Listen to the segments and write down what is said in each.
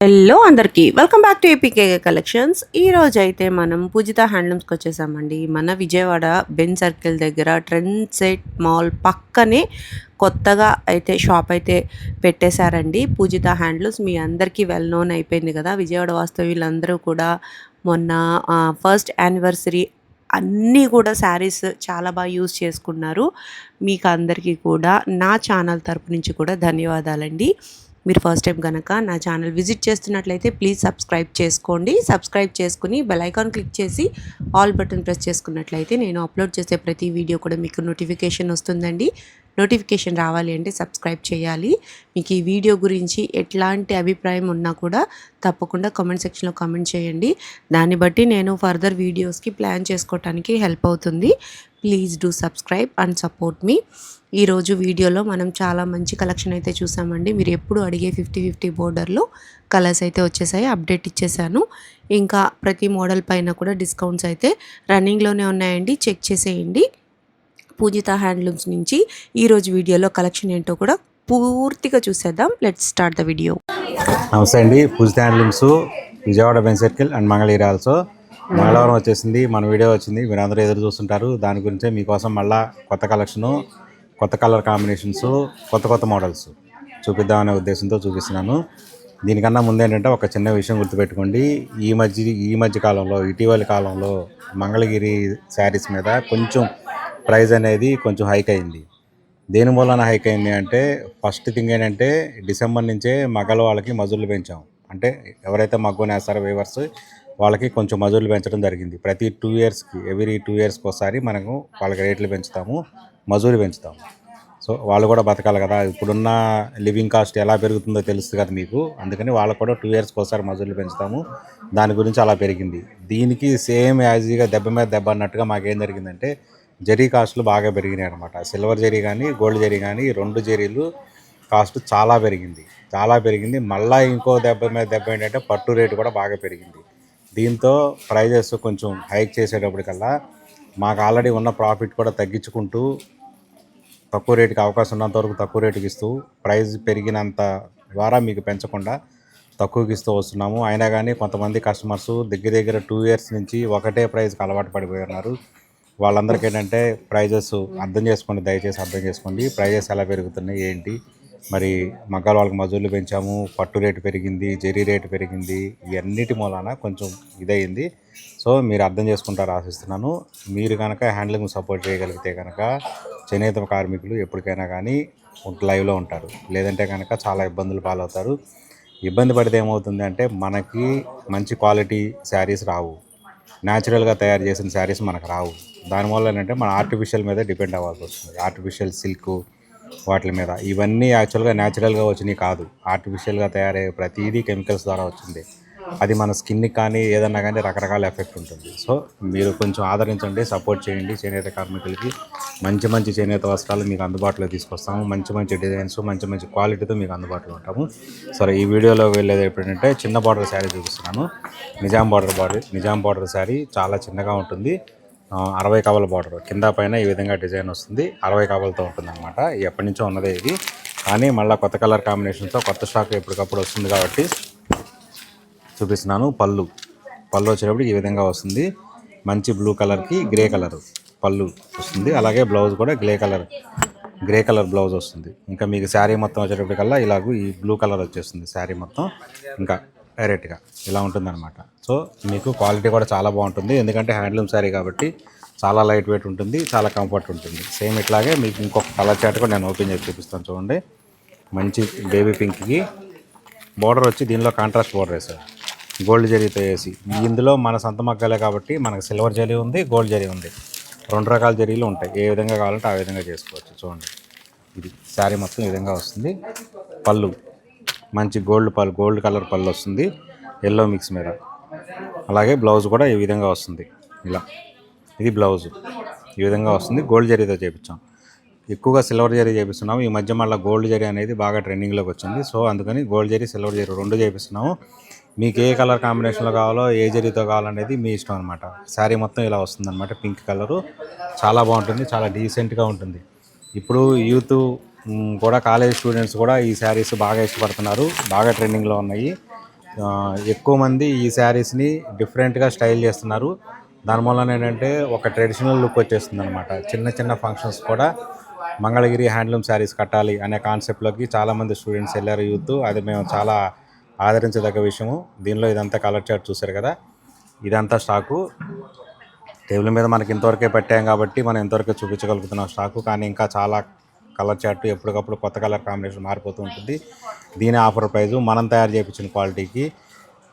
Hello అందరికీ welcome back to APK collections. ఈరోజు అయితే మనం పూజిత హ్యాండ్లూమ్స్కి వచ్చేసామండి. మన విజయవాడ బెన్ సర్కిల్ దగ్గర ట్రెండ్ సెట్ మాల్ పక్కనే కొత్తగా అయితే షాప్ అయితే పెట్టేశారండి. పూజిత హ్యాండ్లూమ్స్ మీ అందరికీ వెల్ నోన్ అయిపోయింది కదా. విజయవాడ వాస్తవ్యులందరూ కూడా మొన్న ఫస్ట్ యానివర్సరీ అన్నీ కూడా శారీస్ చాలా బాగా యూజ్ చేసుకున్నారు. మీకు అందరికీ కూడా నా ఛానల్ తరపు నుంచి కూడా ధన్యవాదాలండి. మీరు ఫస్ట్ టైం కనుక నా ఛానల్ విజిట్ చేస్తున్నట్లయితే ప్లీజ్ సబ్స్క్రైబ్ చేసుకోండి. సబ్స్క్రైబ్ చేసుకుని బెల్ ఐకాన్ క్లిక్ చేసి ఆల్ బటన్ ప్రెస్ చేసుకున్నట్లయితే నేను అప్లోడ్ చేసే ప్రతి వీడియో కూడా మీకు నోటిఫికేషన్ వస్తుందండి. నోటిఫికేషన్ రావాలి అంటే సబ్స్క్రైబ్ చేయాలి. మీకు ఈ వీడియో గురించి ఎట్లాంటి అభిప్రాయం ఉన్నా కూడా తప్పకుండా కామెంట్ సెక్షన్లో కామెంట్ చేయండి. దాన్ని బట్టి నేను ఫర్దర్ వీడియోస్కి ప్లాన్ చేసుకోవడానికి హెల్ప్ అవుతుంది. Please do subscribe and support me. ఈరోజు వీడియోలో మనం చాలా మంచి కలెక్షన్ అయితే చూసామండి. మీరు ఎప్పుడు అడిగే 50-50 బోర్డర్లో కలర్స్ అయితే వచ్చేసాయి. అప్డేట్ ఇచ్చేసాను. ఇంకా ప్రతి మోడల్ పైన కూడా డిస్కౌంట్స్ అయితే రన్నింగ్లోనే ఉన్నాయండి. చెక్ చేసేయండి. పూజిత హ్యాండ్లూమ్స్ నుంచి ఈరోజు వీడియోలో కలెక్షన్ ఏంటో కూడా పూర్తిగా చూసేద్దాం. Let's start the video. నమస్తే అండి. Pujitha handlooms Vijayawada Benz circle and Mangalagiri also. మంగళవారం వచ్చేసింది, మన వీడియో వచ్చింది. మీరు అందరూ ఎదురు చూస్తుంటారు. దాని గురించే మీకోసం మళ్ళీ కొత్త కలెక్షను, కొత్త కలర్ కాంబినేషన్స్, కొత్త మోడల్స్ చూపిద్దామనే ఉద్దేశంతో చూపిస్తున్నాను. దీనికన్నా ముందేంటంటే ఒక చిన్న విషయం గుర్తుపెట్టుకోండి. ఈ మధ్య కాలంలో, ఇటీవలి కాలంలో మంగళగిరి శారీస్ మీద కొంచెం ప్రైస్ అనేది కొంచెం హైక్ అయింది. దేని మూలన హైక్ అయింది అంటే, ఫస్ట్ థింగ్ ఏంటంటే డిసెంబర్ నుంచే వాళ్ళకి మజూర్లు పెంచాం. అంటే ఎవరైతే మగ్గోని వేస్తారో వేవర్స్ వాళ్ళకి కొంచెం మజూర్లు పెంచడం జరిగింది. ప్రతి 2 ఇయర్స్కి, ఎవ్రీ 2 ఇయర్స్కి ఒకసారి మనము వాళ్ళకి రేట్లు పెంచుతాము, మజూరి పెంచుతాము. సో వాళ్ళు కూడా బతకాలి కదా. ఇప్పుడున్న లివింగ్ కాస్ట్ ఎలా పెరుగుతుందో తెలుస్తుంది కదా మీకు. అందుకని వాళ్ళకు కూడా 2 ఇయర్స్కి ఒకసారి మజూర్లు పెంచుతాము. దాని గురించి అలా పెరిగింది. దీనికి సేమ్ యాజీగా దెబ్బ మీద దెబ్బ అన్నట్టుగా మాకేం జరిగిందంటే, జరీ కాస్ట్లు బాగా పెరిగినాయి అనమాట. సిల్వర్ జరీ కానీ గోల్డ్ జరీ కానీ 2 జరీలు కాస్ట్ చాలా పెరిగింది. మళ్ళీ ఇంకో దెబ్బ మీద దెబ్బ ఏంటంటే పట్టు రేటు కూడా బాగా పెరిగింది. దీంతో ప్రైజెస్ కొంచెం హైక్ చేసేటప్పటికల్లా మాకు ఆల్రెడీ ఉన్న ప్రాఫిట్ కూడా తగ్గించుకుంటూ తక్కువ రేటుకి అవకాశం ఉన్నంత వరకు తక్కువ రేటుకి ఇస్తూ, ప్రైస్ పెరిగినంత ద్వారా మీకు పెంచకుండా తక్కువకి ఇస్తూ వస్తున్నాము. అయినా కానీ కొంతమంది కస్టమర్స్ దగ్గర 2 ఇయర్స్ నుంచి ఒకటే ప్రైస్కి అలవాటు పడిపోయి ఉన్నారు. వాళ్ళందరికీ ఏంటంటే ప్రైజెస్ దయచేసి అర్థం చేసుకోండి. ప్రైజెస్ ఎలా పెరుగుతున్నాయి ఏంటి, మరి మగ్గాల వాళ్ళకి మజూర్లు పెంచాము, పట్టు రేటు పెరిగింది, జరీ రేటు పెరిగింది. ఇవన్నిటి మూలాన కొంచెం ఇదయింది. సో మీరు అర్థం చేసుకుంటారు ఆశిస్తున్నాను. మీరు కనుక హ్యాండ్లూమ్ సపోర్ట్ చేయగలిగితే కనుక చేనేత కార్మికులు ఎప్పటికైనా కానీ లైవ్లో ఉంటారు. లేదంటే కనుక చాలా ఇబ్బందులు పాలవుతారు. ఇబ్బంది పడితే ఏమవుతుంది అంటే, మనకి మంచి క్వాలిటీ శారీస్ రావు, న్యాచురల్గా తయారు చేసిన శారీస్ మనకు రావు. దానివల్ల ఏంటంటే మన ఆర్టిఫిషియల్ మీద డిపెండ్ అవ్వాల్సి వస్తుంది. ఆర్టిఫిషియల్ సిల్క్ వాటి మీద. ఇవన్నీ యాక్చువల్గా న్యాచురల్గా వచ్చినవి కాదు. ఆర్టిఫిషియల్గా తయారయ్యే ప్రతిదీ కెమికల్స్ ద్వారా వచ్చింది. అది మన స్కిన్కి కానీ ఏదన్నా కానీ రకరకాల ఎఫెక్ట్ ఉంటుంది. సో మీరు కొంచెం ఆదరించండి, సపోర్ట్ చేయండి. చేనేత కార్మికులకి మంచి చేనేత వస్త్రాలు మీకు అందుబాటులో తీసుకొస్తాము. మంచి డిజైన్స్, మంచి క్వాలిటీతో మీకు అందుబాటులో ఉంటాము. సరే, ఈ వీడియోలో వెళ్ళేది ఏంటంటే చిన్న బార్డర్ శారీ చూపిస్తున్నాను. నిజాం బార్డర్ శారీ చాలా చిన్నగా ఉంటుంది. 60 కవల బార్డర్, కింద పైన ఈ విధంగా డిజైన్ వస్తుంది. 60 కవలతో ఉంటుంది అనమాట. ఎప్పటి నుంచో ఉన్నదే ఇది, కానీ మళ్ళీ కొత్త కలర్ కాంబినేషన్తో కొత్త స్టాక్ ఎప్పటికప్పుడు వస్తుంది కాబట్టి చూపిస్తున్నాను. పళ్ళు వచ్చేటప్పుడు ఈ విధంగా వస్తుంది. మంచి బ్లూ కలర్కి గ్రే కలర్ పళ్ళు వస్తుంది. అలాగే బ్లౌజ్ కూడా గ్రే కలర్ బ్లౌజ్ వస్తుంది. ఇంకా మీకు శారీ మొత్తం వచ్చేటప్పటికల్లా ఇలాగూ ఈ బ్లూ కలర్ వచ్చేస్తుంది శారీ మొత్తం. ఇంకా డైరెక్ట్గా ఇలా ఉంటుందన్నమాట. సో మీకు క్వాలిటీ కూడా చాలా బాగుంటుంది. ఎందుకంటే హ్యాండ్లూమ్ శారీ కాబట్టి చాలా లైట్ వెయిట్ ఉంటుంది, చాలా కంఫర్ట్ ఉంటుంది. సేమ్ ఇట్లాగే మీకు ఇంకొక కలర్ చాట్ కూడా నేను ఓపెన్ చేసి చూపిస్తాను. చూడండి, మంచి బేబీ పింక్కి బార్డర్ వచ్చి దీనిలో కాంట్రాస్ట్ బార్డర్ వేసారు, గోల్డ్ జరీతో వేసి. ఇందులో మన సొంత మగ్గాలే కాబట్టి మనకు సిల్వర్ జరీ ఉంది, గోల్డ్ జరీ ఉంది. 2 రకాల జరీలు ఉంటాయి. ఏ విధంగా కావాలంటే ఆ విధంగా చేసుకోవచ్చు. చూడండి, ఇది శారీ మొత్తం ఈ విధంగా వస్తుంది. పళ్ళు మంచి గోల్డ్ కలర్ పళ్ళు వస్తుంది, ఎల్లో మిక్స్ మీద. అలాగే బ్లౌజ్ కూడా ఈ విధంగా వస్తుంది. ఇలా ఇది బ్లౌజ్ ఈ విధంగా వస్తుంది. గోల్డ్ జరీతో చేపించాం. ఎక్కువగా సిల్వర్ జరీ చేపిస్తున్నాము. ఈ మధ్య మళ్ళీ గోల్డ్ జరీ అనేది బాగా ట్రెండింగ్లోకి వచ్చింది. సో అందుకని గోల్డ్ జరీ, సిల్వర్ జరీ 2 చేపిస్తున్నాము. మీకు ఏ కలర్ కాంబినేషన్లో కావాలో, ఏ జరీతో కావాలనేది మీ ఇష్టం అనమాట. శారీ మొత్తం ఇలా వస్తుందన్నమాట. పింక్ కలరు చాలా బాగుంటుంది, చాలా డీసెంట్గా ఉంటుంది. ఇప్పుడు యూత్ కూడా, కాలేజ్ స్టూడెంట్స్ కూడా ఈ శారీస్ బాగా ఇష్టపడుతున్నారు, బాగా ట్రెండింగ్లో ఉన్నాయి. ఎక్కువ మంది ఈ శారీస్ని డిఫరెంట్గా స్టైల్ చేస్తున్నారు. దాని వలన ఏంటంటే ఒక ట్రెడిషనల్ లుక్ వచ్చేస్తుంది అనమాట. చిన్న చిన్న ఫంక్షన్స్ కూడా మంగళగిరి హ్యాండ్లూమ్ శారీస్ కట్టాలి అనే కాన్సెప్ట్లోకి చాలామంది స్టూడెంట్స్ వెళ్ళారు, యూత్. అది మేము చాలా ఆదరించదగ్గ విషయము. దీనిలో ఇదంతా కలర్ చార్ట్ చూసారు కదా, ఇదంతా స్టాకు టేబుల్ మీద మనకి ఇంతవరకే పెట్టాం కాబట్టి మనం ఇంతవరకే చూపించగలుగుతున్నాం స్టాకు. కానీ ఇంకా చాలా కలర్ చార్ట్ ఎప్పటికప్పుడు కొత్త కలర్ కాంబినేషన్ మారిపోతూ ఉంటుంది. దీని ఆఫర్ ప్రైజు మనం తయారు చేయించిన క్వాలిటీకి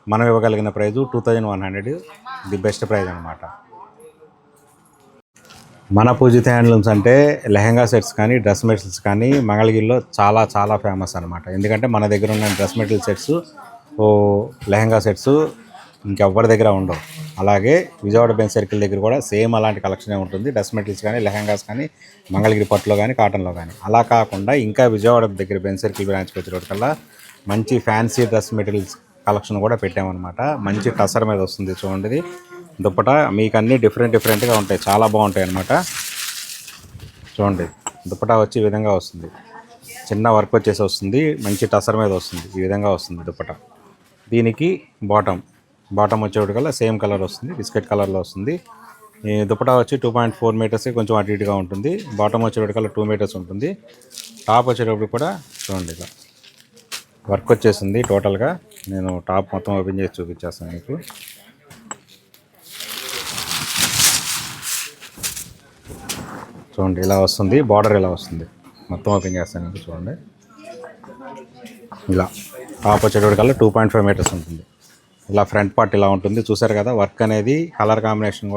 మనం ఇవ్వగలిగిన ప్రైజు 2100, ది బెస్ట్ ప్రైజ్ అనమాట. మన పూజిత హ్యాండ్లూమ్స్ అంటే లెహంగా సెట్స్ కానీ డ్రెస్ మెటీరియల్స్ కానీ మంగళగిరిలో చాలా చాలా ఫేమస్ అనమాట. ఎందుకంటే మన దగ్గర ఉన్న dress material sets, lehenga sets ఇంకెవ్వరి దగ్గర ఉండవు. అలాగే విజయవాడ బెంచ్ సర్కిల్ దగ్గర కూడా సేమ్ అలాంటి కలెక్షనే ఉంటుంది. డ్రెస్ మెటీరియల్స్ కానీ లెహంగాస్ కానీ మంగళగిరి పట్టులో కానీ కాటన్లో కానీ. అలా కాకుండా ఇంకా విజయవాడ దగ్గర బెంచ్ సర్కిల్ బ్రాంచ్కి వచ్చేటప్పటికల్లా మంచి ఫ్యాన్సీ డ్రెస్ మెటీరియల్స్ కలెక్షన్ కూడా పెట్టామన్నమాట. మంచి టసర్ మీద వస్తుంది చూడండి. దుప్పట మీకు అన్నీ డిఫరెంట్గా ఉంటాయి, చాలా బాగుంటాయి అన్నమాట. చూడండి, దుప్పట వచ్చి ఈ విధంగా వస్తుంది, చిన్న వర్క్ వచ్చేసి వస్తుంది, మంచి టసర్ మీద వస్తుంది, ఈ విధంగా వస్తుంది దుప్పట. దీనికి బాటమ్ వచ్చేటికల్లా సేమ్ కలర్ వస్తుంది, బిస్కెట్ కలర్లో వస్తుంది. ఈ దుప్పట వచ్చి 2.4 మీటర్స్, కొంచెం అటు ఇటుగా ఉంటుంది. బాటమ్ వచ్చేటికల్లా 2 మీటర్స్ ఉంటుంది. టాప్ వచ్చేటప్పుడు కూడా చూడండి ఇలా వర్క్ వచ్చేసింది టోటల్గా. నేను టాప్ మొత్తం ఓపెన్ చేసి చూపించేస్తాను మీకు. చూడండి ఇలా వస్తుంది, బార్డర్ ఇలా వస్తుంది. మొత్తం ఓపెన్ చేస్తాను మీకు చూడండి. ఇలా టాప్ వచ్చేటప్పటికల్లా 2.5 మీటర్స్ ఉంటుంది. ఇలా ఫ్రంట్ పార్ట్ ఇలా ఉంటుంది, చూసారు కదా. వర్క్ అనేది కలర్ కాంబినేషన్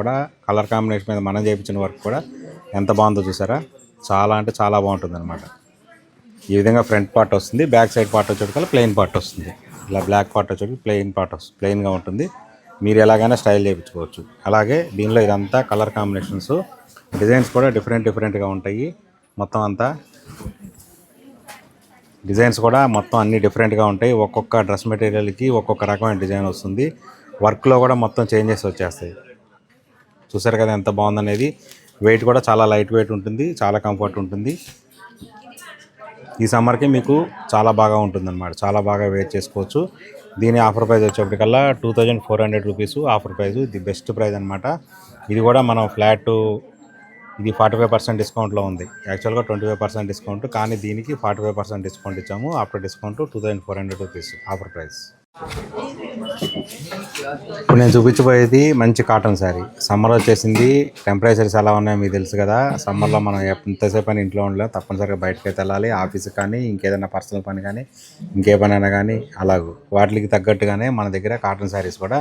మీద మనం చేయించిన వర్క్ కూడా ఎంత బాగుందో చూసారా. చాలా అంటే చాలా బాగుంటుంది అనమాట. ఈ విధంగా ఫ్రంట్ పార్ట్ వస్తుంది. బ్యాక్ సైడ్ పార్ట్ వచ్చేటప్పటికల్లా ప్లెయిన్ పార్ట్ వస్తుంది. ఇలా బ్లాక్ పార్ట్ వచ్చేటప్పుడు ప్లెయిన్గా ఉంటుంది. మీరు ఎలాగైనా స్టైల్ చేయించుకోవచ్చు. అలాగే దీనిలో ఇదంతా కలర్ కాంబినేషన్స్, డిజైన్స్ కూడా డిఫరెంట్గా ఉంటాయి. మొత్తం అంతా డిజైన్స్ కూడా మొత్తం అన్నీ డిఫరెంట్గా ఉంటాయి. ఒక్కొక్క డ్రెస్ మెటీరియల్కి ఒక్కొక్క రకమైన డిజైన్ వస్తుంది. వర్క్లో కూడా మొత్తం చేంజెస్ వచ్చేస్తాయి. చూసారు కదా ఎంత బాగుందనేది. వెయిట్ కూడా చాలా లైట్ వెయిట్ ఉంటుంది, చాలా కంఫర్ట్ ఉంటుంది. ఈ సమ్మర్కి మీకు చాలా బాగా ఉంటుందన్నమాట, చాలా బాగా వేర్ చేసుకోవచ్చు. దీని ఆఫర్ ప్రైస్ వచ్చేప్పటికల్లా 2400 rupees offer price, the best price అనమాట. ఇది కూడా మనం ఫ్లాట్, ఇది 45% డిస్కౌంట్లో ఉంది. యాక్చువల్గా 25% డిస్కౌంట్, కానీ దీనికి 45% డిస్కౌంట్ ఇచ్చాము. After discount 2400 rupees offer price. ఇప్పుడు నేను చూపించబోయేది మంచి కాటన్ శారీ. సమ్మర్ వచ్చేసింది, టెంపరేచర్స్ ఎలా ఉన్నాయో మీకు తెలుసు కదా. సమ్మర్లో మనం ఎంతసేపు అని ఇంట్లో ఉండలేం, తప్పనిసరిగా బయటకు అయితే వెళ్ళాలి. ఆఫీస్కి కానీ ఇంకేదైనా పర్సనల్ పని కానీ ఇంకే పని అయినా కానీ అలాగూ వాటికి తగ్గట్టుగానే మన దగ్గర కాటన్ శారీస్ కూడా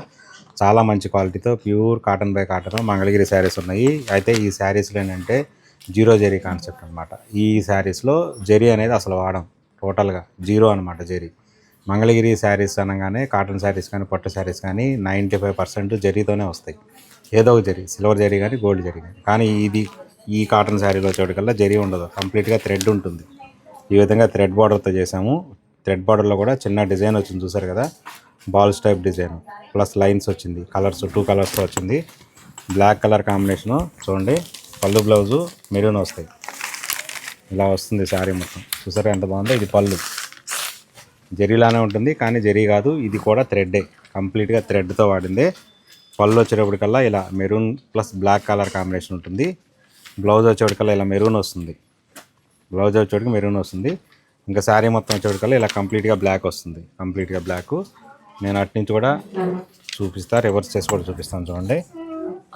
చాలా మంచి క్వాలిటీతో pure cotton by cotton Mangalagiri saris ఉన్నాయి. అయితే ఈ శారీస్లో ఏంటంటే 0 జరీ కాన్సెప్ట్ అనమాట. ఈ శారీస్లో జరీ అనేది అసలు వాడం, టోటల్గా 0 అనమాట జరీ. మంగళగిరి శారీస్ అనగానే కాటన్ శారీస్ కానీ పట్టు శారీస్ కానీ 95% జరీతోనే వస్తాయి. ఏదో ఒక జరీ, సిల్వర్ జరీ కానీ గోల్డ్ జరీ కానీ ఈ కాటన్ శారీలో వచ్చేటికల్లా జరీ ఉండదు, కంప్లీట్గా థ్రెడ్ ఉంటుంది. ఈ విధంగా థ్రెడ్ బార్డర్తో చేసాము. థ్రెడ్ బార్డర్లో కూడా చిన్న డిజైన్ వచ్చింది చూసారు కదా, balls type design plus lines వచ్చింది. కలర్స్ 2 కలర్స్తో వచ్చింది. బ్లాక్ కలర్ కాంబినేషను చూడండి. పళ్ళు బ్లౌజు మెరూన్ వస్తాయి. ఇలా వస్తుంది శారీ మొత్తం. చూసారా ఎంత బాగుందో. ఇది పళ్ళు జరీలానే ఉంటుంది కానీ జరీ కాదు, ఇది కూడా థ్రెడ్డే, కంప్లీట్గా థ్రెడ్తో వాడిందే. పళ్ళు వచ్చేటప్పటికల్లా ఇలా maroon plus black colour combination ఉంటుంది. బ్లౌజ్ వచ్చేటప్పటికల్లా ఇలా మెరూన్ వస్తుంది. ఇంకా శారీ మొత్తం వచ్చేటప్పటికల్లా ఇలా కంప్లీట్గా బ్లాక్ వస్తుంది, కంప్లీట్గా బ్లాక్. నేను అటు నుంచి కూడా రివర్స్ చేసి కూడా చూపిస్తాను చూడండి.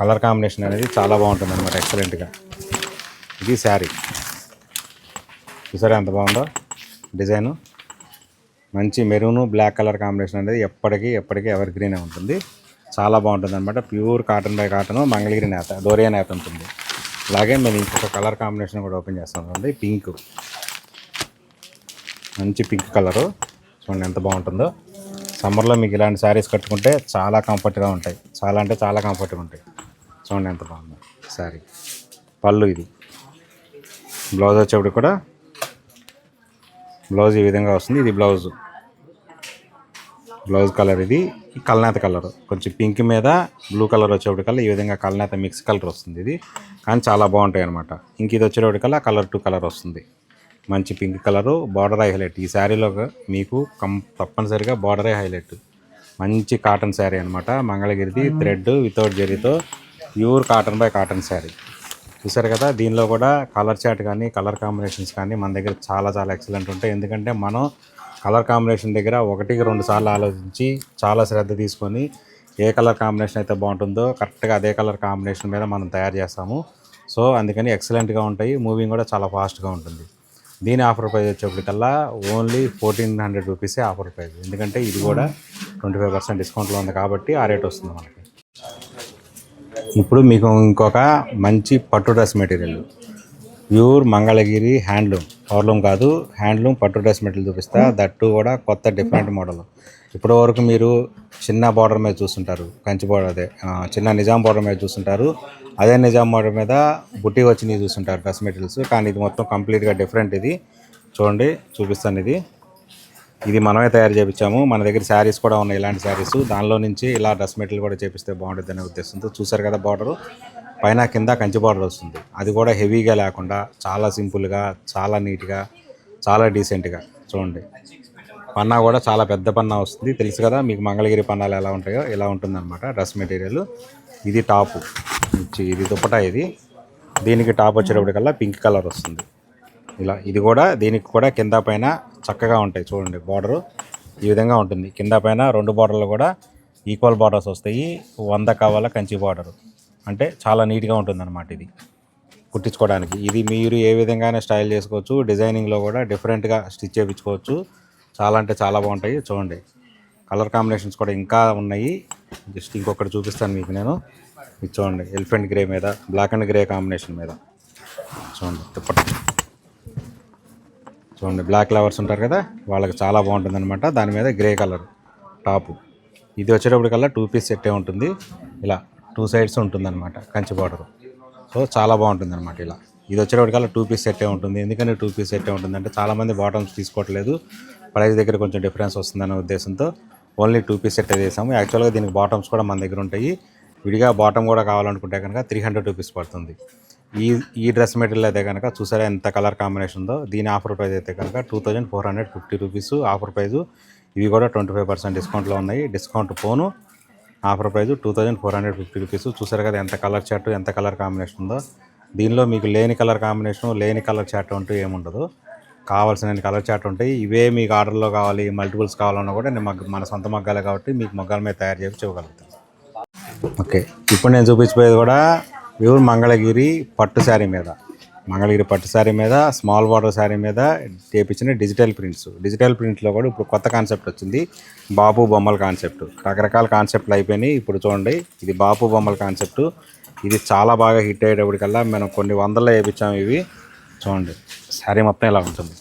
కలర్ కాంబినేషన్ అనేది చాలా బాగుంటుంది అనమాట, ఎక్సలెంట్గా. ఇది శారీ చూసారా ఎంత బాగుందో డిజైను. మంచి మెరూను బ్లాక్ కలర్ కాంబినేషన్ అనేది ఎప్పటికీ ఎవర్ గ్రీనే ఉంటుంది, చాలా బాగుంటుంది అనమాట. Pure cotton by cotton Mangalagiri నేత, డోరియా నేత ఉంటుంది. అలాగే మేము ఇంకొక కలర్ కాంబినేషన్ కూడా ఓపెన్ చేస్తాం చూడండి. పింక్, మంచి పింక్ కలరు చూడండి ఎంత బాగుంటుందో. సమ్మర్లో మీకు ఇలాంటి శారీస్ కట్టుకుంటే చాలా కంఫర్ట్గా ఉంటాయి, చాలా అంటే చాలా కంఫర్ట్గా ఉంటాయి. చూడండి ఎంత బాగుందో శారీ. పళ్ళు ఇది. బ్లౌజ్ వచ్చేప్పుడు కూడా బ్లౌజ్ ఈ విధంగా వస్తుంది. ఇది బ్లౌజ్ కలర్. ఇది కల్నేత కలర్, కొంచెం పింక్ మీద బ్లూ కలర్ వచ్చేప్పటికల్లా ఈ విధంగా కల్నేత మిక్స్ కలర్ వస్తుంది. ఇది కానీ చాలా బాగుంటాయి అనమాట. ఇంక ఇది వచ్చేటప్పటికల్లా కలర్ 2 కలర్ వస్తుంది. మంచి పింక్ కలరు, బార్డర్ హైలైట్. ఈ శారీలో మీకు తప్పనిసరిగా బార్డరే హైలైట్. మంచి కాటన్ శారీ అనమాట. మంగళగిరిది థ్రెడ్ వితౌట్ జరీతో pure cotton by cotton sari. చూసారు కదా, దీనిలో కూడా కలర్ చార్ట్ కానీ కలర్ కాంబినేషన్స్ కానీ మన దగ్గర చాలా చాలా ఎక్సలెంట్ ఉంటాయి. ఎందుకంటే మనం కలర్ కాంబినేషన్ దగ్గర 1-2 సార్లు ఆలోచించి చాలా శ్రద్ధ తీసుకొని ఏ కలర్ కాంబినేషన్ అయితే బాగుంటుందో కరెక్ట్గా అదే కలర్ కాంబినేషన్ మీద మనం తయారు చేస్తాము. సో అందుకని ఎక్సలెంట్గా ఉంటాయి. మూవింగ్ కూడా చాలా ఫాస్ట్గా ఉంటుంది. దీని ఆఫర్ ప్రైస్ వచ్చేప్పటికల్లా ఓన్లీ 1400 రూపీసే ఆఫర్ ప్రైస్. ఎందుకంటే ఇది కూడా 25% డిస్కౌంట్లో ఉంది కాబట్టి ఆ రేట్ వస్తుంది మనకి. ఇప్పుడు మీకు ఇంకొక మంచి పట్టు dress material, pure Mangalagiri handloom, powerloom కాదు హ్యాండ్లూమ్ పట్టు డ్రెస్ మెటీరియల్ చూపిస్తా. దట్టు కూడా కొత్త డిఫరెంట్ మోడల్. ఇప్పటి వరకు మీరు చిన్న బార్డర్ మీద చూస్తుంటారు, కంచి బార్డర్, అదే చిన్న నిజాం బార్డర్ మీద చూస్తుంటారు. అదే నిజాం బార్డర్ మీద బుట్టి వచ్చినవి చూస్తుంటారు డ్రెస్ మెటీరియల్స్. కానీ ఇది మొత్తం కంప్లీట్గా డిఫరెంట్. ఇది చూడండి, చూపిస్తాను. ఇది మనమే తయారు చేయించాము. మన దగ్గర శారీస్ కూడా ఉన్నాయి, ఇలాంటి శారీస్. దానిలో నుంచి ఇలా డ్రెస్ మెటీరియల్ కూడా చేపిస్తే బాగుంటుంది అనే ఉద్దేశంతో. చూసారు కదా, బార్డరు పైన కింద కంచి బార్డర్ వస్తుంది. అది కూడా హెవీగా లేకుండా చాలా సింపుల్గా, చాలా నీట్గా, చాలా డీసెంట్గా. చూడండి, పన్నా కూడా చాలా పెద్ద పన్నా వస్తుంది. తెలుసు కదా మీకు మంగళగిరి పన్నాలు ఎలా ఉంటాయో, ఇలా ఉంటుందన్నమాట డ్రెస్ మెటీరియల్. ఇది టాపు, ఇది దుపటా. దీనికి టాప్ వచ్చేటప్పటికల్లా పింక్ కలర్ వస్తుంది ఇలా. ఇది కూడా దీనికి కూడా కింద పైన చక్కగా ఉంటాయి. చూడండి, బార్డరు ఈ విధంగా ఉంటుంది. కింద పైన 2 బార్డర్లు కూడా ఈక్వల్ బార్డర్స్ వస్తాయి. 100 కావాల కంచి బార్డరు, అంటే చాలా నీట్గా ఉంటుందన్నమాట ఇది కుట్టించుకోవడానికి. ఇది మీరు ఏ విధంగానే స్టైల్ చేసుకోవచ్చు. డిజైనింగ్లో కూడా డిఫరెంట్గా స్టిచ్ చేయించుకోవచ్చు. చాలా అంటే చాలా బాగుంటాయి. చూడండి, కలర్ కాంబినేషన్స్ కూడా ఇంకా ఉన్నాయి. జస్ట్ ఇంకొకటి చూపిస్తాను మీకు నేను. ఇది చూడండి, ఎలిఫెంట్ గ్రే మీద బ్లాక్ అండ్ గ్రే కాంబినేషన్ మీద. చూడండి, చూడండి, బ్లాక్ లవర్స్ ఉంటారు కదా, వాళ్ళకి చాలా బాగుంటుంది అనమాట. దాని మీద గ్రే కలర్ టాపు. ఇది వచ్చేటప్పటికల్లా 2 పీస్ సెట్టే ఉంటుంది. ఇలా 2 సైడ్స్ ఉంటుందన్నమాట కంచి బార్డర్. సో చాలా బాగుంటుంది అనమాట. ఇలా ఇది వచ్చేటప్పటికల్లా 2 పీస్ సెట్టే ఉంటుంది. ఎందుకంటే 2 పీస్ సెట్టే ఉంటుంది అంటే చాలామంది బాటమ్స్ తీసుకోవట్లేదు, ప్రైస్ దగ్గర కొంచెం డిఫరెన్స్ వస్తుందనే ఉద్దేశంతో ఓన్లీ 2 పీస్ సెట్ చేసాము. యాక్చువల్గా దీనికి బాటమ్స్ కూడా మన దగ్గర ఉంటాయి. విడిగా బాటమ్ కూడా కావాలనుకుంటే కనుక 300 రూపీస్ పడుతుంది. ఈ డ్రెస్ మెటీరియల్ అయితే కనుక చూసారా ఎంత కలర్ కాంబినేషన్ ఉందో. దీని ఆఫర్ ప్రైస్ అయితే కనుక 2450 రూపీస్ ఆఫర్ ప్రైజు. ఇవి కూడా 25% డిస్కౌంట్లో ఉన్నాయి. డిస్కౌంట్ పోను ఆఫర్ ప్రైజు 2450 రూపీస్. చూసారు కదా ఎంత కలర్ చార్ట్, ఎంత కలర్ కాంబినేషన్ ఉందో. దీనిలో మీకు లేని కలర్ కాంబినేషన్, లేని కలర్ చార్ట్ అంటూ ఏముండదు. కావాల్సిన కలర్ చార్ట్ ఉంటాయి. ఇవే మీకు ఆర్డర్లో కావాలి, మల్టిపుల్స్ కావాలన్నా కూడా నేను మన సొంత మగ్గాలే కాబట్టి మీకు మగ్గాల మీద తయారు చేసి ఇవ్వగలుగుతాను. ఓకే, ఇప్పుడు నేను చూపించబోయేది కూడా ప్యూర్ మంగళగిరి పట్టు శారీ మీద, మంగళగిరి పట్టు శారీ మీద స్మాల్ బార్డర్ శారీ మీద చేపించిన డిజిటల్ ప్రింట్స్. డిజిటల్ ప్రింట్లో కూడా ఇప్పుడు కొత్త కాన్సెప్ట్ వచ్చింది, బాపు బొమ్మల కాన్సెప్ట్. రకరకాల కాన్సెప్ట్లు అయిపోయినాయి. ఇప్పుడు చూడండి, ఇది బాపు బొమ్మల కాన్సెప్ట్. ఇది చాలా బాగా హిట్ అయ్యేటప్పటికల్లా మనం కొన్ని వందల్లో వేయించాము. ఇవి చూడండి, శారీ మొత్తం ఇలా ఉంటుంది.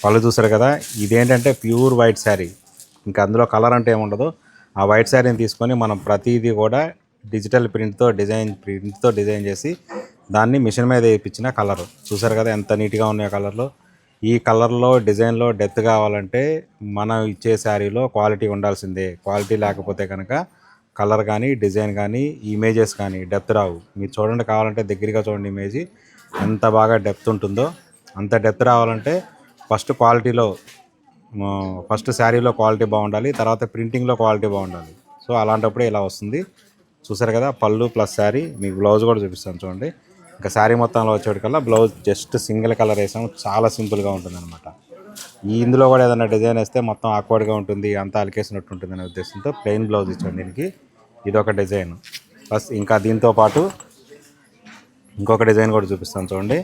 పళ్ళు చూసారు కదా, ఇదేంటంటే ప్యూర్ వైట్ శారీ, ఇంకా అందులో కలర్ అంటే ఏముండదు. ఆ వైట్ శారీని తీసుకొని మనం ప్రతిదీ కూడా డిజిటల్ ప్రింట్తో డిజైన్ చేసి దాన్ని మిషన్ మీద వేయించిన కలర్. చూసారు కదా ఎంత నీట్గా ఉన్నాయో కలర్లో. ఈ కలర్లో డిజైన్లో డెప్త్ కావాలంటే మనం ఇచ్చే శారీలో క్వాలిటీ ఉండాల్సిందే. క్వాలిటీ లేకపోతే కనుక కలర్ కానీ, డిజైన్ కానీ, ఇమేజెస్ కానీ డెప్త్ రావు. మీరు చూడండి, కావాలంటే దగ్గరగా చూడండి, ఇమేజ్ ఎంత బాగా డెప్త్ ఉంటుందో. అంత డెప్త్ రావాలంటే ఫస్ట్ శారీలో క్వాలిటీ బాగుండాలి, తర్వాత ప్రింటింగ్లో క్వాలిటీ బాగుండాలి. సో అలాంటప్పుడే ఇలా వస్తుంది. చూసారు కదా, పళ్ళు ప్లస్ శారీ. మీకు బ్లౌజ్ కూడా చూపిస్తాను చూడండి. ఇంకా శారీ మొత్తంలో వచ్చేటికల్లా బ్లౌజ్ జస్ట్ సింగిల్ కలర్ వేసాము. చాలా సింపుల్గా ఉంటుంది అనమాట. ఇందులో కూడా ఏదైనా డిజైన్ వేస్తే మొత్తం ఆక్వర్డ్గా ఉంటుంది, అంతా అలికేసినట్టు ఉంటుంది అనే ఉద్దేశంతో ప్లెయిన్ బ్లౌజ్ ఇచ్చాను దీనికి. ఇదొక డిజైన్. ప్లస్ ఇంకా దీంతో పాటు ఇంకొక డిజైన్ కూడా చూపిస్తాను చూడండి.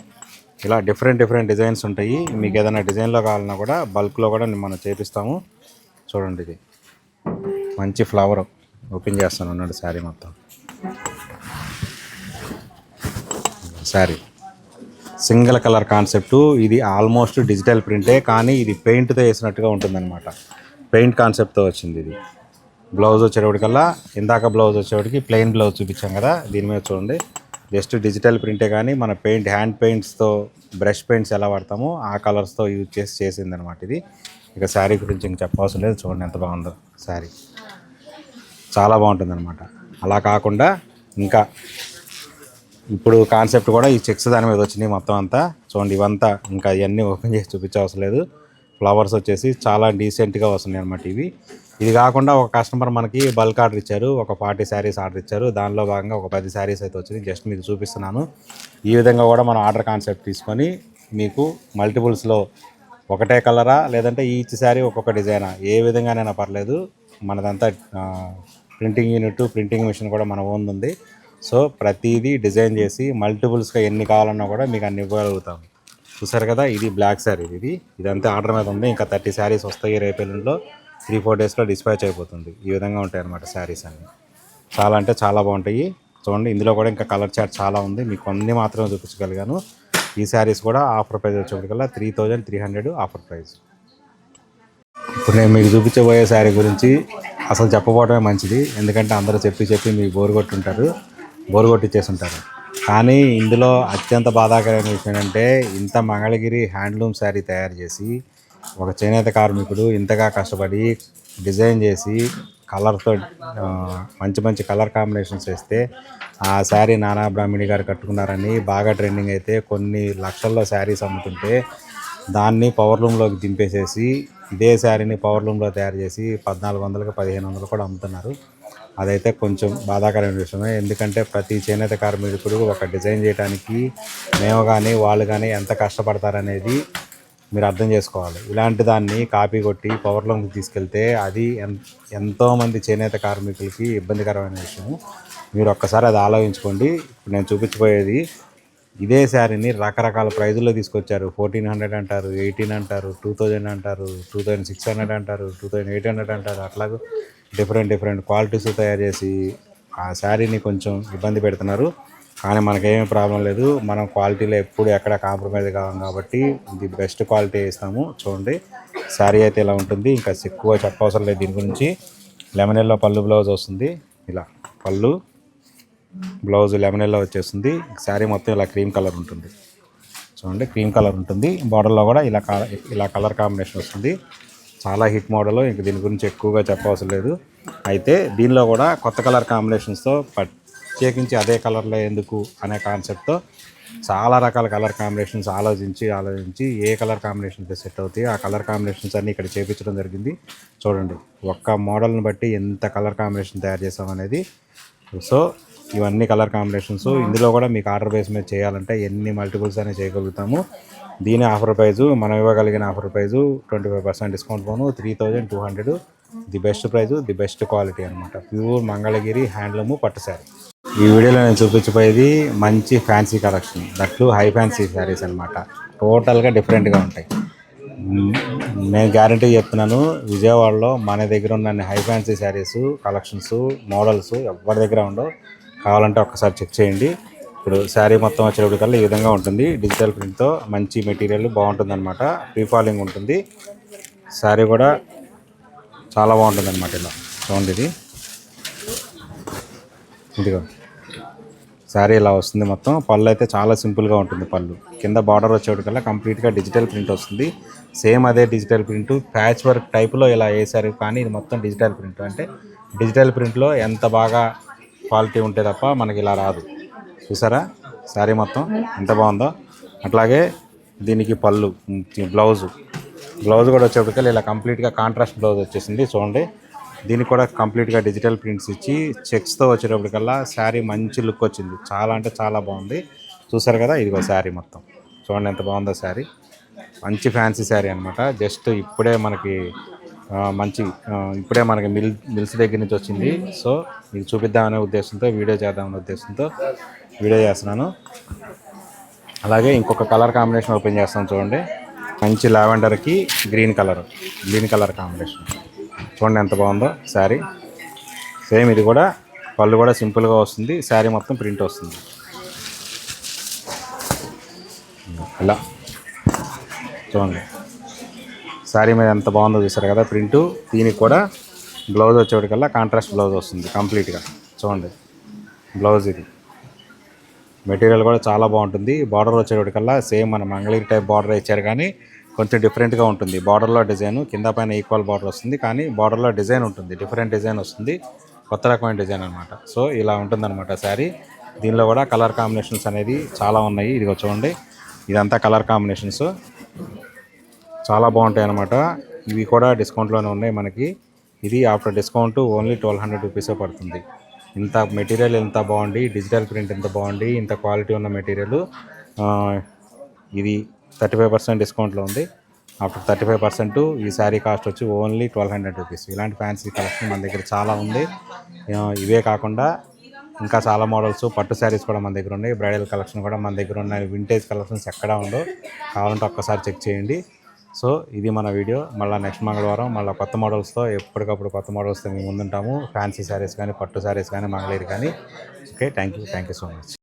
ఇలా డిఫరెంట్ డిజైన్స్ ఉంటాయి. మీకు ఏదైనా డిజైన్లో కావాలన్నా కూడా బల్క్లో కూడా మనం చేపిస్తాము. చూడండి, ఇది మంచి ఫ్లవర్. ఓపెన్ చేస్తాను అన్నాడు శారీ మొత్తం. Sari single colour concept. ఇది ఆల్మోస్ట్ డిజిటల్ ప్రింటే, కానీ ఇది పెయింట్తో వేసినట్టుగా ఉంటుందన్నమాట. పెయింట్ కాన్సెప్ట్తో వచ్చింది ఇది. బ్లౌజ్ వచ్చేటప్పటికల్లా ఇందాక బ్లౌజ్ వచ్చేటికి ప్లెయిన్ బ్లౌజ్ చూపించాం కదా, దీని మీద చూడండి జస్ట్ డిజిటల్ ప్రింటే, కానీ మన హ్యాండ్ పెయింట్స్తో బ్రష్ పెయింట్స్ ఎలా వాడతామో ఆ కలర్స్తో యూజ్ చేసింది అనమాట ఇది. ఇక శారీ గురించి ఇంక చెప్పవలసిన లేదు. చూడండి ఎంత బాగుందో శారీ, చాలా బాగుంటుంది అనమాట. అలా కాకుండా ఇంకా ఇప్పుడు కాన్సెప్ట్ కూడా ఈ చెక్స్ దాని మీద వచ్చినాయి మొత్తం అంతా. చూడండి, ఇవంతా ఇంకా ఇవన్నీ ఓపెన్ చేసి చూపించవసరం లేదు. ఫ్లవర్స్ వచ్చేసి చాలా డీసెంట్గా వస్తున్నాయి అనమాట ఇవి. ఇది కాకుండా ఒక కస్టమర్ మనకి బల్క్ ఆర్డర్ ఇచ్చారు, ఒక 40 శారీస్ ఆర్డర్ ఇచ్చారు. దానిలో భాగంగా ఒక 10 శారీస్ అయితే వచ్చింది. జస్ట్ మీకు చూపిస్తున్నాను. ఈ విధంగా కూడా మనం ఆర్డర్ కాన్సెప్ట్ తీసుకొని మీకు మల్టిపుల్స్లో ఒకటే కలరా లేదంటే ఈచ్ శారీ ఒక్కొక్క డిజైనా ఏ విధంగానైనా పర్లేదు. మనదంతా ప్రింటింగ్ యూనిట్, ప్రింటింగ్ మిషన్ కూడా మన ఓన్ ఉంది. సో ప్రతిదీ డిజైన్ చేసి మల్టిపుల్స్గా ఎన్ని కావాలన్నా కూడా మీకు అన్ని ఇవ్వగలుగుతాం. చూసారు కదా, ఇది బ్లాక్ శారీ. ఇదంతా ఆర్డర్ మీద ఉంది. ఇంకా 30 శారీస్ వస్తాయి రేపు ఎల్లుండిలో. 3-4 డేస్లో డిస్పాచ్ అయిపోతుంది. ఈ విధంగా ఉంటాయి అన్నమాట శారీస్ అన్నీ. చాలా అంటే చాలా బాగుంటాయి. చూడండి, ఇందులో కూడా ఇంకా కలర్ చార్ట్ చాలా ఉంది. మీకు కొన్ని మాత్రమే చూపించగలిగాను. ఈ శారీస్ కూడా ఆఫర్ ప్రైస్ వచ్చేప్పటికల్లా 3300 ఆఫర్ ప్రైస్. ఇప్పుడు నేను మీకు చూపించబోయే శారీ గురించి అసలు చెప్పబోవడమే మంచిది. ఎందుకంటే అందరూ చెప్పి మీకు బోరు కొట్టించేస్తుంటారు. కానీ ఇందులో అత్యంత బాధాకరమైన విషయం ఏంటంటే, ఇంత మంగళగిరి హ్యాండ్లూమ్ శారీ తయారు చేసి ఒక చేనేత కార్మికుడు ఇంతగా కష్టపడి డిజైన్ చేసి కలర్తో మంచి కలర్ కాంబినేషన్స్ వేస్తే ఆ శారీ నానా బ్రాహ్మణి గారు కట్టుకున్నారని బాగా ట్రెండింగ్ అయితే కొన్ని లక్షల్లో శారీస్ అమ్ముతుంటే దాన్ని పవర్లూమ్లోకి దింపేసేసి ఇదే శారీని పవర్లూమ్లో తయారు చేసి 1400కి 1500 కూడా అమ్ముతున్నారు. అదైతే కొంచెం బాధాకరమైన విషయమే. ఎందుకంటే ప్రతి చేనేత కార్మికుడు ఒక డిజైన్ చేయడానికి మేము కానీ వాళ్ళు కానీ ఎంత కష్టపడతారనేది మీరు అర్థం చేసుకోవాలి. ఇలాంటి దాన్ని కాపీ కొట్టి పవర్లూమ్కి తీసుకెళ్తే అది ఎంతోమంది చేనేత కార్మికులకి ఇబ్బందికరమైన విషయం. మీరు ఒక్కసారి అది ఆలోచించుకోండి. ఇప్పుడు నేను చూపించబోయేది ఇదే శారీని రకరకాల ప్రైజుల్లో తీసుకొచ్చారు. 1400 అంటారు, 18 అంటారు, 2000 అంటారు, 2600 అంటారు, 2800 అంటారు. అట్లాగే డిఫరెంట్ క్వాలిటీస్ తయారు చేసి ఆ శారీని కొంచెం ఇబ్బంది పెడుతున్నారు. కానీ మనకేమీ ప్రాబ్లం లేదు. మనం క్వాలిటీలో ఎప్పుడు ఎక్కడ కాంప్రమైజ్ కావం కాబట్టి ఇది బెస్ట్ క్వాలిటీ ఇస్తాము. చూడండి, శారీ అయితే ఇలా ఉంటుంది. ఇంకా ఎక్కువ చెప్పవసరం లేదు దీని గురించి. లెమన్ ఎల్లో పళ్ళు బ్లౌజ్ వస్తుంది. ఇలా పళ్ళు బ్లౌజ్ లెమన్ ఎల్లో వచ్చేస్తుంది. శారీ మొత్తం ఇలా క్రీమ్ కలర్ ఉంటుంది. చూడండి, క్రీమ్ కలర్ ఉంటుంది. బార్డర్లో కూడా ఇలా కలర్ కాంబినేషన్ వస్తుంది. చాలా హిట్ మోడల్. ఇంక దీని గురించి ఎక్కువగా చెప్పవసరం లేదు. అయితే దీనిలో కూడా కొత్త కలర్ కాంబినేషన్స్తో ప్రత్యేకించి అదే కలర్లో ఎందుకు అనే కాన్సెప్ట్తో చాలా రకాల కలర్ కాంబినేషన్స్ ఆలోచించి ఏ కలర్ కాంబినేషన్తో సెట్ అవుతాయి ఆ కలర్ కాంబినేషన్స్ అన్నీ ఇక్కడ చేపించడం జరిగింది. చూడండి, ఒక్క మోడల్ని బట్టి ఎంత కలర్ కాంబినేషన్ తయారు చేసామనేది. సో ఇవన్నీ కలర్ కాంబినేషన్స్. ఇందులో కూడా మీకు ఆర్డర్ బేస్ మీద చేయాలంటే ఎన్ని మల్టిపుల్స్ అనేది చేయగలుగుతాము. దీని ఆఫర్ ప్రైజు మనం ఇవ్వగలిగిన ఆఫర్ ప్రైజు 25% డిస్కౌంట్ పోను 3200. The best price, the best quality అనమాట. ప్యూర్ మంగళగిరి హ్యాండ్లూము పట్టు శారీ. ఈ వీడియోలో నేను చూపించబోయేది మంచి ఫ్యాన్సీ కలెక్షన్. దట్లు హై ఫ్యాన్సీ శారీస్ అనమాట. టోటల్గా డిఫరెంట్గా ఉంటాయి. నేను గ్యారంటీ చెప్తున్నాను, విజయవాడలో మన దగ్గర ఉన్న high fancy saris collections models ఎవరి దగ్గర ఉండవు. కావాలంటే ఒక్కసారి చెక్ చేయండి. ఇప్పుడు శారీ మొత్తం వచ్చేటప్పటికల్లా ఈ విధంగా ఉంటుంది. డిజిటల్ ప్రింట్తో మంచి మెటీరియల్ బాగుంటుంది అనమాట. ప్రీఫాలింగ్ ఉంటుంది. శారీ కూడా చాలా బాగుంటుంది అనమాట. ఇలా చూడండి, ఇదిగో శారీ ఇలా వస్తుంది మొత్తం. పళ్ళు అయితే చాలా సింపుల్గా ఉంటుంది. పళ్ళు కింద బార్డర్ వచ్చేటికల్లా కంప్లీట్గా డిజిటల్ ప్రింట్ వస్తుంది. సేమ్ అదే డిజిటల్ ప్రింట్ ప్యాచ్ వర్క్ టైప్లో ఇలా వేసారు. కానీ ఇది మొత్తం డిజిటల్ ప్రింట్. అంటే డిజిటల్ ప్రింట్లో ఎంత బాగా క్వాలిటీ ఉంటే తప్ప మనకి ఇలా రాదు. చూసారా శారీ మొత్తం ఎంత బాగుందో. అట్లాగే దీనికి పళ్ళు, బ్లౌజు కూడా వచ్చేప్పటికల్లా ఇలా కంప్లీట్గా కాంట్రాస్ట్ బ్లౌజ్ వచ్చేసింది. చూడండి, దీనికి కూడా కంప్లీట్గా డిజిటల్ ప్రింట్స్ ఇచ్చి చెక్స్తో వచ్చేటప్పటికల్లా శారీ మంచి లుక్ వచ్చింది. చాలా అంటే చాలా బాగుంది. చూసారు కదా, ఇదిగో శారీ మొత్తం చూడండి ఎంత బాగుందో శారీ. మంచి ఫ్యాన్సీ శారీ అనమాట. జస్ట్ ఇప్పుడే మనకి మిల్స్ దగ్గర నుంచి వచ్చింది. సో మీకు చూపిద్దామనే ఉద్దేశంతో వీడియో చేస్తున్నాను. అలాగే ఇంకొక కలర్ కాంబినేషన్ ఓపెన్ చేస్తాను. చూడండి, మంచి లావెండర్కి గ్రీన్ కలర్ కాంబినేషన్. చూడండి ఎంత బాగుందో శారీ. సేమ్ ఇది కూడా పళ్ళు కూడా సింపుల్గా వస్తుంది. శారీ మొత్తం ప్రింట్ వస్తుంది. ఇలా చూడండి శారీ మీద ఎంత బాగుందో చూసారు కదా ప్రింటు. దీనికి కూడా బ్లౌజ్ వచ్చేటికల్లా కాంట్రాస్ట్ బ్లౌజ్ వస్తుంది కంప్లీట్గా. చూడండి బ్లౌజ్ ఇది. మెటీరియల్ కూడా చాలా బాగుంటుంది. బార్డర్ వచ్చేటికల్లా సేమ్ మన మంగళగిరి టైప్ బార్డర్ ఇచ్చారు కానీ కొంచెం డిఫరెంట్గా ఉంటుంది. బార్డర్లో డిజైన్ కింద పైన ఈక్వల్ బార్డర్ వస్తుంది. కానీ బార్డర్లో డిజైన్ ఉంటుంది, డిఫరెంట్ డిజైన్ వస్తుంది. కొత్త రకమైన డిజైన్ అనమాట. సో ఇలా ఉంటుందన్నమాట శారీ. దీనిలో కూడా కలర్ కాంబినేషన్స్ అనేది చాలా ఉన్నాయి. ఇదిగో చూడండి, ఇదంతా కలర్ కాంబినేషన్స్. చాలా బాగుంటాయి అన్నమాట. ఇవి కూడా డిస్కౌంట్లోనే ఉన్నాయి మనకి. ఇది ఆఫ్టర్ డిస్కౌంట్ ఓన్లీ 1200 రూపీసే పడుతుంది. ఇంత మెటీరియల్ ఎంత బాగుంది, డిజిటల్ ప్రింట్ ఎంత బాగుంది, ఇంత క్వాలిటీ ఉన్న మెటీరియల్. ఇది 35% డిస్కౌంట్లో ఉంది. ఆఫ్టర్ 35% ఈ శారీ కాస్ట్ వచ్చి ఓన్లీ 1200 రూపీస్. ఇలాంటి ఫ్యాన్సీ కలెక్షన్ మన దగ్గర చాలా ఉంది. ఇవే కాకుండా ఇంకా చాలా మోడల్స్ పట్టు శారీస్ కూడా మన దగ్గర ఉన్నాయి. బ్రైడల్ కలెక్షన్ కూడా మన దగ్గర ఉన్నాయి. వింటేజ్ కలెక్షన్స్ ఎక్కడా ఉండవు. కావాలంటే ఒక్కసారి చెక్ చేయండి. సో ఇది మన వీడియో. మళ్ళీ నెక్స్ట్ మంగళవారం మళ్ళీ కొత్త మోడల్స్తో ఎప్పటికప్పుడు కొత్త మోడల్స్తో మేము ముందుంటాము. ఫ్యాన్సీ శారీస్ కానీ, పట్టు శారీస్ కానీ, మంగళగిరి కానీ. Okay, thank you so much.